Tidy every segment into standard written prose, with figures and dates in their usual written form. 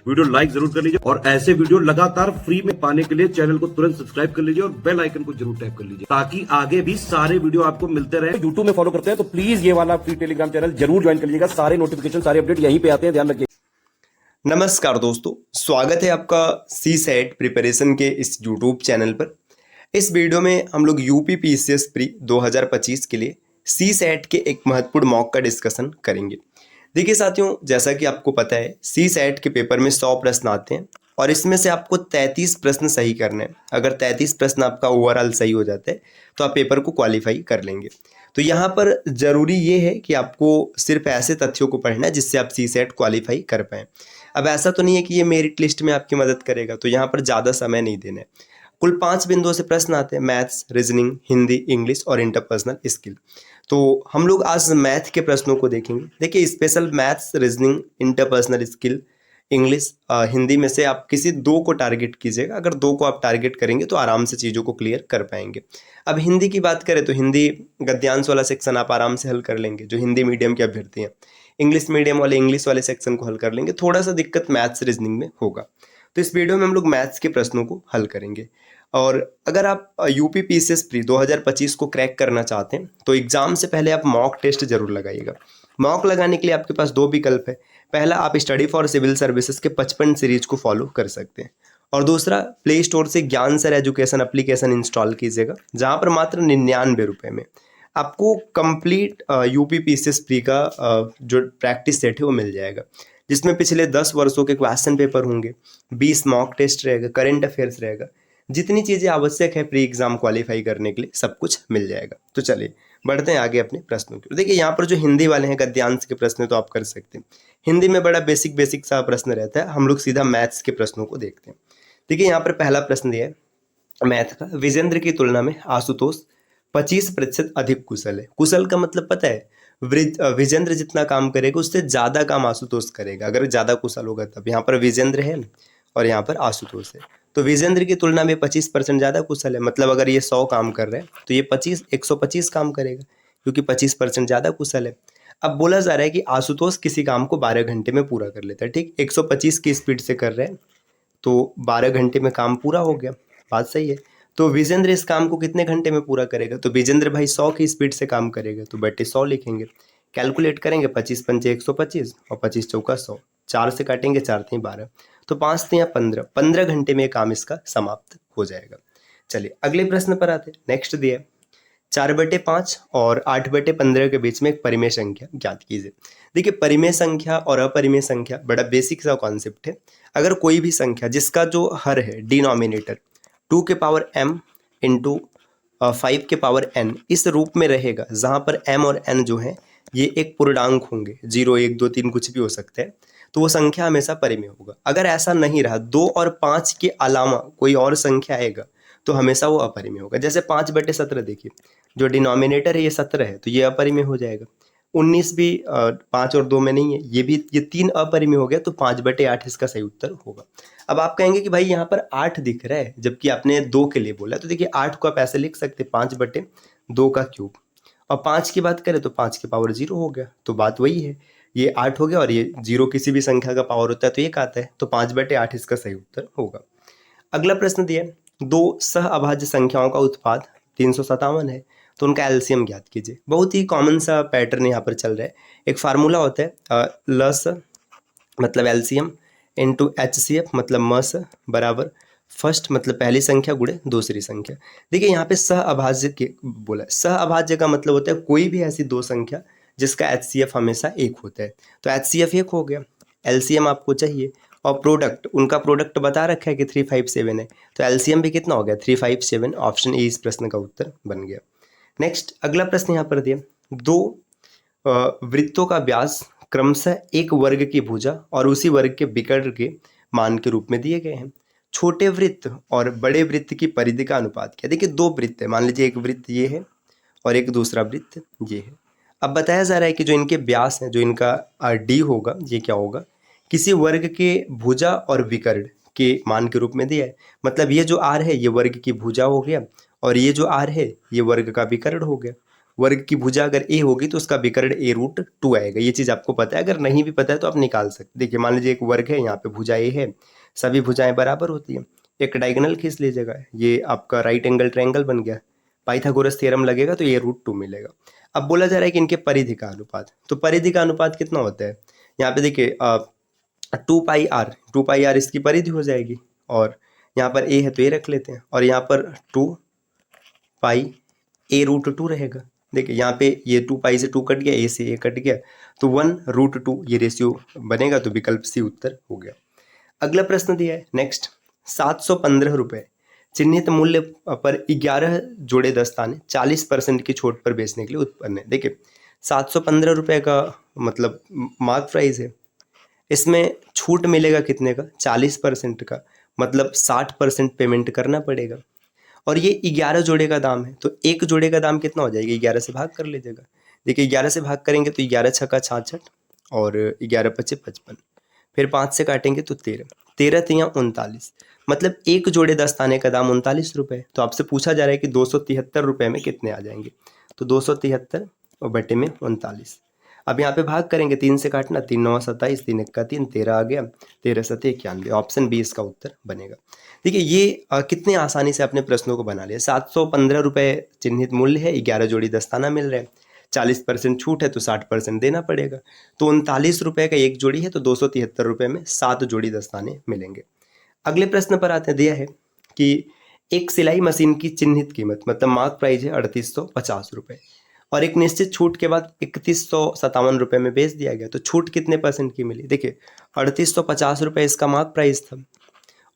Video like जरूर कर लीजिए और ऐसे वीडियो लगातार फ्री में पाने के लिए चैनल को तुरंत सब्सक्राइब कर लीजिए और बेल आइकन को जरूर टैप कर लीजिए ताकि आगे भी सारे वीडियो आपको मिलते रहे। यूट्यूब में फॉलो करते हैं तो प्लीज ये वाला फ्री टेलीग्राम चैनल जरूर ज्वाइन कर लीजिएगा। सारे नोटिफिकेशन सारे अपडेट यहीं पे आते हैं, ध्यान रखिए। नमस्कार दोस्तों, स्वागत है आपका सी सेट प्रिपरेशन के इस यूट्यूब चैनल पर। इस वीडियो में हम लोग यूपी पीसीएस प्री 2025 के लिए सी सेट के एक महत्वपूर्ण मॉक का डिस्कशन करेंगे। देखिए साथियों, जैसा कि आपको पता है सी सेट के पेपर में 100 प्रश्न आते हैं और इसमें से आपको 33 प्रश्न सही करने हैं। अगर 33 प्रश्न आपका ओवरऑल सही हो जाता है तो आप पेपर को क्वालिफाई कर लेंगे। तो यहाँ पर ज़रूरी ये है कि आपको सिर्फ ऐसे तथ्यों को पढ़ना है जिससे आप सी सेट क्वालिफाई कर पाएँ। अब ऐसा तो नहीं है कि ये मेरिट लिस्ट में आपकी मदद करेगा, तो यहाँ पर ज़्यादा समय नहीं देना है। कुल 5 बिंदुओं से प्रश्न आते हैं, मैथ्स, रीजनिंग, हिंदी, इंग्लिश और इंटरपर्सनल स्किल। तो हम लोग आज मैथ के प्रश्नों को देखेंगे। देखिए, special maths, reasoning, interpersonal skill, English, Hindi में से आप किसी 2 को टारगेट कीजिएगा। अगर 2 को आप टारगेट करेंगे तो आराम से चीज़ों को क्लियर कर पाएंगे। अब हिंदी की बात करें तो हिंदी गद्यांश वाला सेक्शन आप आराम से हल कर लेंगे, जो हिंदी मीडियम के अभ्यर्थी हैं। इंग्लिश मीडियम वाले इंग्लिश वाले सेक्शन को हल कर लेंगे। थोड़ा सा दिक्कत मैथ्स रीजनिंग में होगा। तो इस वीडियो में हम लोग मैथ्स के प्रश्नों को हल करेंगे। और अगर आप यूपी पीसीएस प्री 2025 को क्रैक करना चाहते हैं तो एग्जाम से पहले आप मॉक टेस्ट जरूर लगाइएगा। मॉक लगाने के लिए आपके पास 2 विकल्प है। पहला, आप स्टडी फॉर सिविल सर्विसेज के 55 सीरीज को फॉलो कर सकते हैं और दूसरा, प्ले स्टोर से ज्ञान सर एजुकेशन एप्लीकेशन इंस्टॉल कीजिएगा, जहाँ पर मात्र 99 रुपये में आपको कंप्लीट यूपी पीसीएस प्री का जो प्रैक्टिस सेट है वो मिल जाएगा, जिसमें पिछले 10 वर्षों के क्वेश्चन पेपर होंगे, 20 मॉक टेस्ट रहेगा, करंट अफेयर्स रहेगा। जितनी चीज़ें आवश्यक है प्री एग्जाम क्वालिफाई करने के लिए सब कुछ मिल जाएगा। तो चलिए बढ़ते हैं आगे अपने प्रश्नों की। देखिए, यहाँ पर जो हिंदी वाले हैं गद्यांश के प्रश्न तो आप कर सकते हैं। हिंदी में बड़ा बेसिक सा प्रश्न रहता है। हम लोग सीधा मैथ्स के प्रश्नों को देखते हैं। देखिए, यहाँ पर पहला प्रश्न दिया है मैथ का, विजेंद्र की तुलना में आशुतोष 25% अधिक कुशल है। कुशल का मतलब पता है, विजेंद्र जितना काम करेगा उससे ज़्यादा काम आशुतोष करेगा अगर ज़्यादा कुशल होगा तब। यहाँ पर विजेंद्र है और यहाँ पर आशुतोष है, तो विजेंद्र की तुलना में 25% ज़्यादा कुशल है। मतलब अगर ये 100 काम कर रहे हैं तो ये 125 काम करेगा, क्योंकि 25% ज़्यादा कुशल है। अब बोला जा रहा है कि आशुतोष किसी काम को 12 घंटे में पूरा कर लेता है। ठीक, 125 की स्पीड से कर रहे हैं तो 12 घंटे में काम पूरा हो गया, बात सही है। तो विजेंद्र इस काम को कितने घंटे में पूरा करेगा? तो विजेंद्र भाई 100 की स्पीड से काम करेगा, तो बटे 100 लिखेंगे। कैलकुलेट करेंगे, 25 पंचे 125 और 25 चौका 100, 4 से काटेंगे, 4 3 12, तो 5 3 15 घंटे में काम इसका समाप्त हो जाएगा। चलिए अगले प्रश्न पर आते हैं। नेक्स्ट दिया 4/5 और 8/15 के बीच में एक परिमेय संख्या ज्ञात कीजिए। देखिए, परिमेय संख्या और अपरिमेय संख्या बड़ा बेसिक सा कॉन्सेप्ट है। अगर कोई भी संख्या जिसका जो हर है डिनोमिनेटर 2 के पावर m इंटू 5 के पावर n इस रूप में रहेगा, जहाँ पर m और n जो है ये एक पूर्णांक होंगे, 0 1 2 3 कुछ भी हो सकता है, तो वो संख्या हमेशा परिमेय होगा। अगर ऐसा नहीं रहा, 2 और 5 के अलावा कोई और संख्या आएगा तो हमेशा वो अपरिमेय होगा। जैसे 5/17 देखिए, जो डिनोमिनेटर है ये 17 है तो ये अपरिमेय हो जाएगा। 19 भी 5 और 2 में नहीं है, ये 3 अपरिमेय हो गया, तो 5/8 इसका सही उत्तर होगा। अब आप कहेंगे कि भाई यहाँ पर 8 दिख रहा है जबकि आपने 2 के लिए बोला, तो देखिए 8 को आप ऐसे लिख सकते हैं 5/2 का क्यूब, और 5 की बात करें तो 5 की पावर 0 हो गया, तो बात वही है, ये 8 हो गया और ये 0 किसी भी संख्या का पावर होता है तो 1 आता है, तो 5/8 इसका सही उत्तर होगा। अगला प्रश्न दिया, 2 सह अभाज्य संख्याओं का उत्पाद 357 है, तो उनका एलसीएम ज्ञात कीजिए। बहुत ही कॉमन सा पैटर्न यहाँ पर चल रहा है। एक फार्मूला होता है लस मतलब एलसीएम इंटू एचसीएफ मतलब मस बराबर फर्स्ट मतलब पहली संख्या गुणे दूसरी संख्या। देखिए, यहाँ पे सह अभाज्य के बोला, सह अभाज्य का मतलब होता है कोई भी ऐसी 2 संख्या जिसका एचसीएफ हमेशा 1 होता है, तो एचसीएफ 1 हो गया। एलसीएम आपको चाहिए और प्रोडक्ट, उनका प्रोडक्ट बता रखा है कि 357 है, तो एलसीएम भी कितना हो गया 357। ऑप्शन ए इस प्रश्न का उत्तर बन गया। नेक्स्ट अगला प्रश्न यहाँ पर दिया, 2 वृत्तों का व्यास क्रमशः एक वर्ग की भुजा और उसी वर्ग के विकर्ण के मान के रूप में दिए गए हैं। छोटे वृत्त और बड़े वृत्त की परिधि का अनुपात क्या? देखिए, 2 वृत्त है, मान लीजिए एक वृत्त ये है और एक दूसरा वृत्त ये है। अब बताया जा रहा है कि जो इनके व्यास है, जो इनका डी होगा, ये क्या होगा, किसी वर्ग के भुजा और विकर्ण के मान के रूप में दिया है। मतलब ये जो आर है ये वर्ग की भुजा हो गया और ये जो आर है ये वर्ग का विकर्ण हो गया। वर्ग की भुजा अगर ए होगी तो उसका विकर्ण a√2 आएगा। ये चीज़ आपको पता है, अगर नहीं भी पता है तो आप निकाल सकते। देखिए मान लीजिए एक वर्ग है, यहाँ पे भुजा ए है, सभी भुजाएं बराबर होती हैं, एक डायगोनल खींच लीजिएगा, ये आपका राइट एंगल ट्रायंगल बन गया, पाइथागोरस थ्योरम लगेगा तो a√2 मिलेगा। अब बोला जा रहा है कि इनके परिधि का अनुपात, तो परिधि का अनुपात कितना होता है, यहाँ पे देखिए 2 पाई आर इसकी परिधि हो जाएगी, और यहाँ पर a है तो a रख लेते हैं, और यहाँ पर 2 पाई a√2 रहेगा। देखिए यहाँ पे ये 2 पाई से 2 कट गया, a से a कट गया, तो 1√2 ये रेशियो बनेगा, तो विकल्प सी उत्तर हो गया। अगला प्रश्न दिया है नेक्स्ट, 715 रुपये चिन्हित मूल्य पर 11 जोड़े दस्ताने 40% की छूट पर बेचने के लिए उत्पन्न है। देखिए 715 रुपये का मतलब मार्क प्राइस है, इसमें छूट मिलेगा कितने का, 40% का, मतलब 60% पेमेंट करना पड़ेगा, और ये 11 जोड़े का दाम है, तो एक जोड़े का दाम कितना हो जाएगा, 11 से भाग कर लीजिएगा। देखिए 11 से भाग करेंगे तो 11 छक्का 66 और 11 पचे 55, फिर 5 से काटेंगे तो 13, 13 तियाँ 39, मतलब एक जोड़े दस्ताने का दाम 39 रुपये। तो आपसे पूछा जा रहा है कि 273 रुपये में कितने आ जाएंगे, तो 273 और बटे में 39। अब यहाँ पे भाग करेंगे, 3 से काटना, 3 9 27, 3 1 3, 13 आ गया, 13 7 91, ऑप्शन बी इसका उत्तर बनेगा। देखिए ये कितने आसानी से अपने प्रश्नों को बना लिया। 715 रुपये चिन्हित मूल्य है, 11 जोड़ी दस्ताना मिल रहे हैं, 40% छूट है तो 60% देना पड़ेगा, तो 39 रुपये का एक जोड़ी है, तो 273 रुपये में 7 जोड़ी दस्ताने मिलेंगे। अगले प्रश्न पर आते हैं, दिया है कि एक सिलाई मशीन की चिन्हित कीमत मतलब मार्क प्राइस है 3850 रुपये, और एक निश्चित छूट के बाद 3157 रुपये में बेच दिया गया, तो छूट कितने % की मिली। देखिए 3850 रुपये इसका मार्क प्राइस था,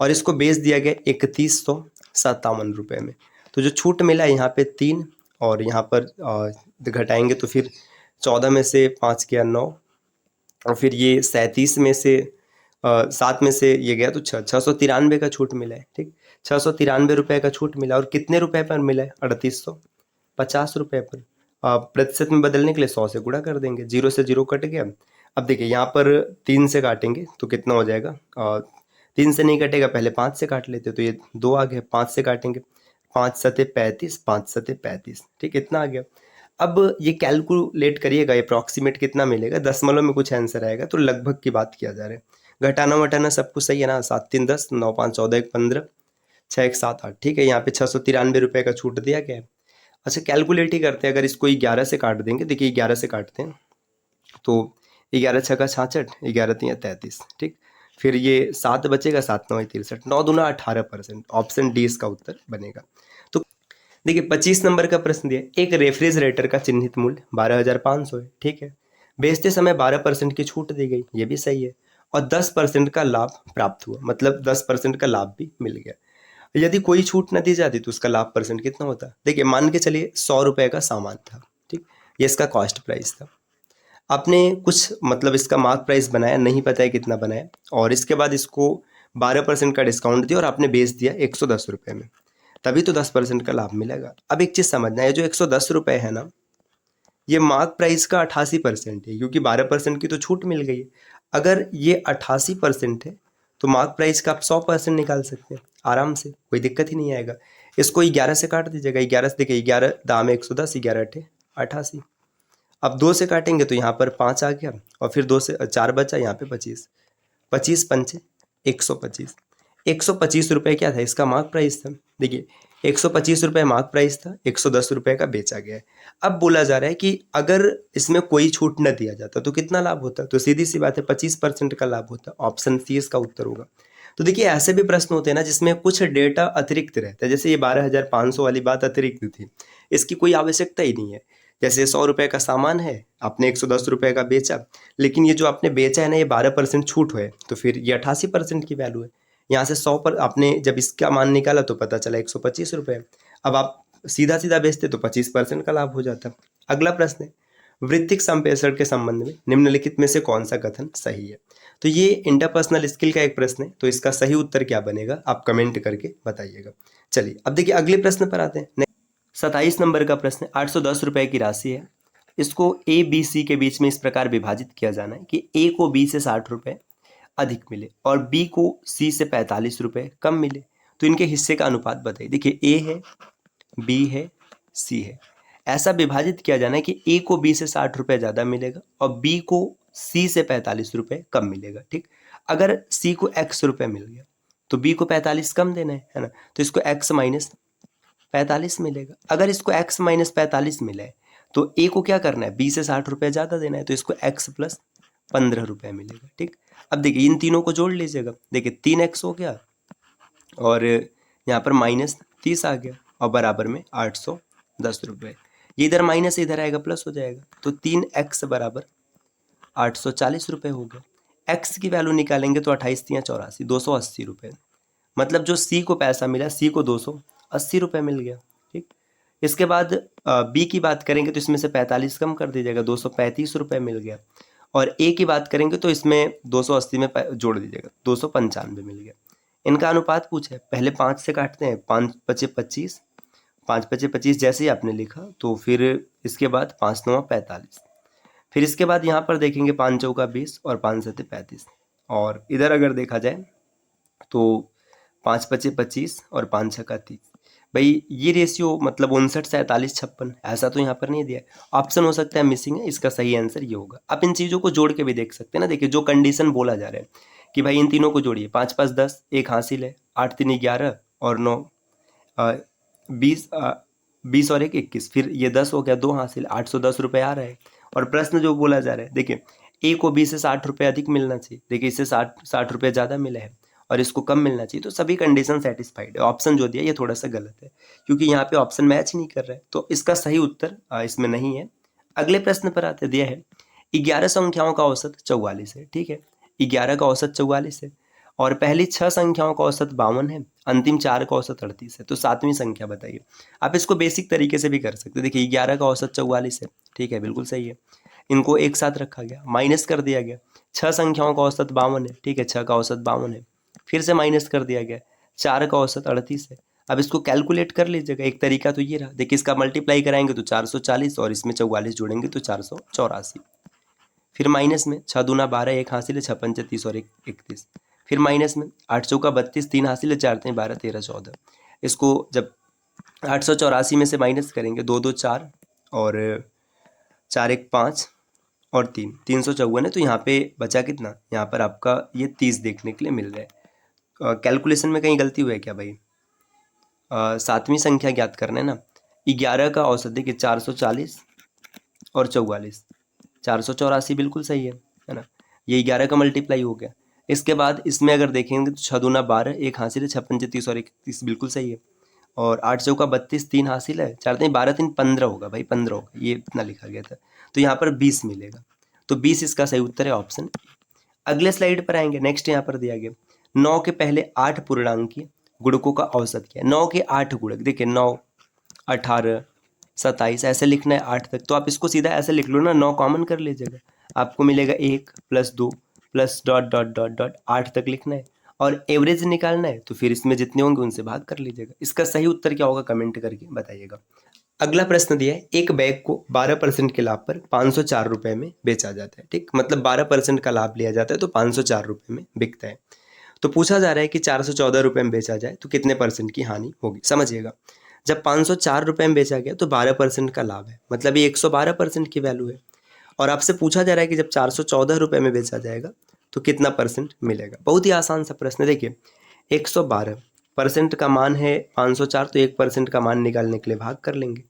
और इसको बेच दिया गया 3157 रुपये में, तो जो छूट मिला यहाँ पे 3, और यहाँ पर घटाएंगे तो फिर 14 में से 5 गया 9, और फिर ये 37 में से 7 में से ये गया तो 693 का छूट मिला है। ठीक, 693 रुपये का छूट मिला, और कितने रुपए पर मिला है, 3850 रुपये पर। प्रतिशत में बदलने के लिए 100 से गुणा कर देंगे, 0 से 0 कट गया। अब देखिए यहाँ पर 3 से काटेंगे तो कितना हो जाएगा, 3 से नहीं कटेगा, पहले 5 से काट लेते, तो ये 2 आ गया, 5 से काटेंगे, 5 सते 35, 5 सते 35, ठीक, इतना आ गया। अब ये कैलकुलेट करिएगा, अप्रॉक्सीमेट कितना मिलेगा, दशमलव में कुछ आंसर आएगा, तो लगभग की बात किया जा रहा है। घटाना वटाना सब कुछ सही है ना, 7 3 10, 9 5 14 1 15, 6 1 7 8, ठीक है। यहाँ पे 693 रुपये का छूट दिया गया है। अच्छा कैलकुलेट ही करते हैं, अगर इसको 11 से काट देंगे, देखिए 11 से काटते हैं तो 11 छक्का 66, 11 तियाँ 33, ठीक, फिर ये 7 बचेगा, 7 9 63, 9 दूना 18%, ऑप्शन डी इसका उत्तर बनेगा। तो देखिए 25 नंबर का प्रश्न दिया, एक रेफ्रिजरेटर का चिन्हित मूल्य 12,500 है, ठीक है, बेचते समय 12% की छूट दी गई, ये भी सही है, और 10% का लाभ प्राप्त हुआ, मतलब 10% का लाभ भी मिल गया। यदि कोई छूट न दी जाती तो उसका लाभ % कितना होता। देखिए मान के चलिए 100 रुपये का सामान था, ठीक, ये इसका कॉस्ट प्राइस था, आपने कुछ मतलब इसका मार्क प्राइस बनाया, नहीं पता है कितना बनाया, और इसके बाद इसको 12% का डिस्काउंट दिया और आपने बेच दिया 110 रुपये में, तभी तो 10% का लाभ मिलेगा। अब एक चीज़ समझना है, जो 110 रुपये है ना, ये मार्क प्राइस का 88% है, क्योंकि 12% की तो छूट मिल गई है। अगर ये 88% है तो मार्क प्राइस का आप 100% निकाल सकते हैं आराम से, कोई दिक्कत ही नहीं आएगा। इसको 11 से काट दीजिएगा, 11 से देखिए 11 दाम है 110, 11 8 88, अब 2 से काटेंगे तो यहाँ पर 5 आ गया, और फिर 2 से 4 बचा, यहाँ पे 25, 25 पंचे 125, 125 रुपये क्या था, इसका मार्क प्राइस था। देखिए 125 रुपये मार्क प्राइस था, 110 रुपये का बेचा गया है। अब बोला जा रहा है कि अगर इसमें कोई छूट न दिया जाता तो कितना लाभ होता, तो सीधी सी बात है 25% का लाभ होता, ऑप्शन सी इसका उत्तर होगा। तो देखिए ऐसे भी प्रश्न होते हैं ना जिसमें कुछ डेटा अतिरिक्त रहता है, जैसे ये 12,500 वाली बात अतिरिक्त थी, इसकी कोई आवश्यकता ही नहीं है। जैसे 100 रुपये का सामान है, आपने 110 रुपये का बेचा, लेकिन ये जो आपने बेचा है ना, ये 12% छूट है, तो फिर ये 88% की वैल्यू है। यहाँ से 100 पर आपने जब इसका मान निकाला तो पता चला 125 रुपये, अब आप सीधा सीधा बेचते तो 25% का लाभ हो जाता। अगला प्रश्न है, वृत्तिक संप्रेषण के संबंध में निम्नलिखित में से कौन सा कथन सही है। तो ये इंटरपर्सनल स्किल का एक प्रश्न है, तो इसका सही उत्तर क्या बनेगा आप कमेंट करके बताइएगा। चलिए अब देखिए अगले प्रश्न पर आते हैं। 27 नंबर का प्रश्न, 810 रुपये की राशि है, इसको ए बी सी के बीच में इस प्रकार विभाजित किया जाना है कि ए को बी से 60 रुपये अधिक मिले और बी को सी से 45 रुपये कम मिले, तो इनके हिस्से का अनुपात बताइए। देखिए ए है, बी है, सी है, ऐसा विभाजित किया जाना है कि ए को बी से 60 रुपये ज़्यादा मिलेगा और बी को सी से 45 रुपये कम मिलेगा। ठीक, अगर सी को x रुपये मिल गया तो बी को 45 कम देना है ना, तो इसको x माइनस 45 मिलेगा। अगर इसको x माइनस 45 मिला है तो ए को क्या करना है, बी से 60 रुपये ज़्यादा देना है, तो इसको x प्लस 15 रुपये मिलेगा। ठीक, अब देखिए इन तीनों को जोड़ लीजिएगा, देखिए 3x हो गया और यहाँ पर माइनस 30 आ गया और बराबर में 810 रुपये। ये इधर माइनस इधर आएगा प्लस हो जाएगा, तो 3x बराबर 840 रुपये हो गया। x की वैल्यू निकालेंगे तो 28 × 84 280 रुपये। मतलब जो सी को पैसा मिला, सी को 280 रुपये मिल गया। ठीक, इसके बाद बी की बात करेंगे तो इसमें से 45 कम कर दीजिएगा, 235 रुपये मिल गया। और ए की बात करेंगे तो इसमें 280 में जोड़ दीजिएगा, 295 मिल गया। इनका अनुपात पूछा है, पहले 5 से काटते हैं, 5 × 25, 5 × 25 जैसे ही आपने लिखा तो फिर इसके बाद 5 × 9 = 45। फिर इसके बाद यहाँ पर देखेंगे 5 × 4 = 20 और 5 × 7 = 35। और इधर अगर देखा जाए तो 5 × 5 = 25 और 5 × 6 = 30। भाई ये रेशियो मतलब 59, 47, 56 ऐसा तो यहाँ पर नहीं दिया है, ऑप्शन हो सकता है मिसिंग है, इसका सही आंसर ये होगा। आप इन चीज़ों को जोड़ के भी देख सकते हैं ना। देखिए जो कंडीशन बोला जा रहा है कि भाई इन तीनों को जोड़िए, 5 × 5 = 10, एक हासिल है, 8 × 3 = 11 और 9 20 20 और 1 = 21, फिर ये 10 हो गया, 2 हासिल, 810 रुपये आ रहा है। और प्रश्न जो बोला जा रहा है, देखिए ए को बी से 60 रुपये अधिक मिलना चाहिए, देखिए इससे 60 रुपये ज़्यादा मिला है और इसको कम मिलना चाहिए, तो सभी कंडीशन सेटिस्फाइड है। ऑप्शन जो दिया ये थोड़ा सा गलत है क्योंकि यहाँ पे ऑप्शन मैच नहीं कर रहा है, तो इसका सही उत्तर इसमें नहीं है। अगले प्रश्न पर आते, दिया है 11 संख्याओं का औसत 44 है। ठीक है, 11 का औसत 44 है और पहली 6 संख्याओं का औसत 52 है, अंतिम 4 का औसत 38 है, तो 7वीं संख्या बताइए। आप इसको बेसिक तरीके से भी कर सकते हैं। देखिए 11 का औसत 44 है, ठीक है, बिल्कुल सही है, इनको एक साथ रखा गया, माइनस कर दिया गया। 6 संख्याओं का औसत 52 है, ठीक है, 6 का औसत 52 है, फिर से माइनस कर दिया गया। 4 का औसत 38 है। अब इसको कैलकुलेट कर लीजिएगा, एक तरीका तो ये रहा। देखिए इसका मल्टीप्लाई कराएंगे तो 440 और इसमें 44 जोड़ेंगे तो 484, फिर माइनस में 6 दूना 12, एक हासिल है, 6 पंचे 30 और 1 31, फिर माइनस में 8 चौका 32, 3 हासिल है, 4 3 12 13 14। इसको जब 884 में से माइनस करेंगे, 2 2 4 और 4 1 5 और 3 354 है, तो यहाँ पे बचा कितना, यहाँ पर आपका ये 30 देखने के लिए मिल रहा है। कैलकुलेशन में कहीं गलती हुई है क्या भाई? 7वीं संख्या ज्ञात करना है ना। 11 का औसत देखिए 440 और 44, 484 बिल्कुल सही है ना। ये 11 का मल्टीप्लाई हो गया। इसके बाद इसमें अगर देखेंगे तो 6 दूना 12, एक हासिल है, 6 पंचे 30 और 31 बिल्कुल सही है, और 8 चौका 32, 3 हासिल है, 4 3 12 3 15 होगा भाई, 15 होगा, ये इतना लिखा गया था, तो यहाँ पर 20 मिलेगा, तो 20 इसका सही उत्तर है, ऑप्शन। अगले स्लाइड पर आएंगे, नेक्स्ट यहाँ पर दिया गया 9 के पहले 8 पूर्णांकीय गुणकों का औसत क्या है। 9 के 8 गुणक, देखिए 9 18 27 ऐसे लिखना है 8 तक, तो आप इसको सीधा ऐसे लिख लो ना, 9 कॉमन कर लीजिएगा, आपको मिलेगा 1 + 2 + डॉट डॉट डॉट डॉट 8 तक लिखना है और एवरेज निकालना है, तो फिर इसमें जितने होंगे उनसे भाग कर लीजिएगा। इसका सही उत्तर क्या होगा कमेंट करके बताइएगा। अगला प्रश्न दिया है, एक बैग को 12% के लाभ पर 504 रुपये में बेचा जाता है। ठीक, मतलब 12% का लाभ लिया जाता है तो 504 रुपये में बिकता है। तो पूछा जा रहा है कि 414 रुपये में बेचा जाए तो कितने % की हानि होगी। समझिएगा, जब 504 रुपये में बेचा गया तो 12% का लाभ है, मतलब ये 112% की वैल्यू है। और आपसे पूछा जा रहा है कि जब 414 रुपये में बेचा जाएगा तो कितना % मिलेगा। बहुत ही आसान सा प्रश्न है। देखिए 112% का मान है 504, तो 1% का मान निकालने के लिए भाग कर लेंगे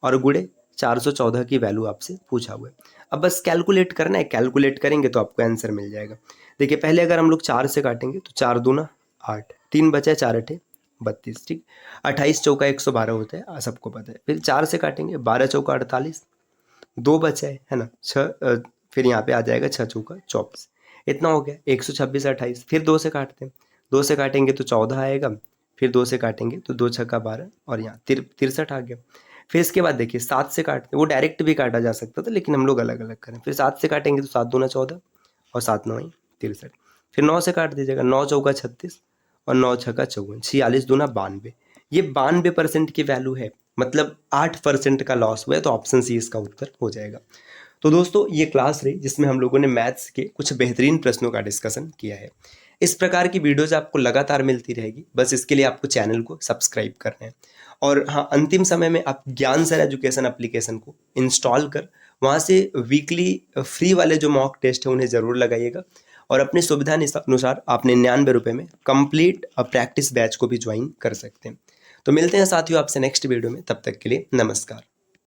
और गुणे 414 की वैल्यू आपसे पूछा हुआ है। अब बस कैलकुलेट करना है, कैलकुलेट करेंगे तो आपको आंसर मिल जाएगा। देखिए पहले अगर हम लोग 4 से काटेंगे तो 4 दूना 8, 3 बचा 4 8 32, ठीक, 28 चौका 112 होता है, सबको पता है। फिर 4 से काटेंगे, 12 चौका 48, 2 बचा है ना, 6, फिर यहाँ पे आ जाएगा 6 चौका 24, इतना हो गया 126 28। फिर 2 से काटते हैं, 2 से काटेंगे तो 14 आएगा, फिर 2 से काटेंगे तो 2 छक्का 12 और यहाँ 63 आ गया। फिर इसके बाद देखिए 7 से काटते हैं, वो डायरेक्ट भी काटा जा सकता था लेकिन हम लोग अलग अलग करें। फिर 7 से काटेंगे तो 7 दूना 14 और 7 9 63। फिर 9 से काट दीजिएगा, 9 चौका 36 और 9 छक्का 54, 46 दूना 92। ये 92% की वैल्यू है, मतलब 8% का लॉस हुआ है, तो ऑप्शन सी इसका उत्तर हो जाएगा। तो दोस्तों ये क्लास रही जिसमें हम लोगों ने मैथ्स के कुछ बेहतरीन प्रश्नों का डिस्कशन किया है। इस प्रकार की वीडियोज़ आपको लगातार मिलती रहेगी। बस इसके लिए आपको चैनल को सब्सक्राइब करना है। और हाँ, अंतिम समय में आप ज्ञान सर एजुकेशन एप्लीकेशन को इंस्टॉल कर वहाँ से वीकली फ्री वाले जो मॉक टेस्ट है उन्हें ज़रूर लगाइएगा। और अपनी सुविधा अनुसार आप 99 रुपये में कंप्लीट प्रैक्टिस बैच को भी ज्वाइन कर सकते हैं। तो मिलते हैं साथियों आपसे नेक्स्ट वीडियो में, तब तक के लिए नमस्कार।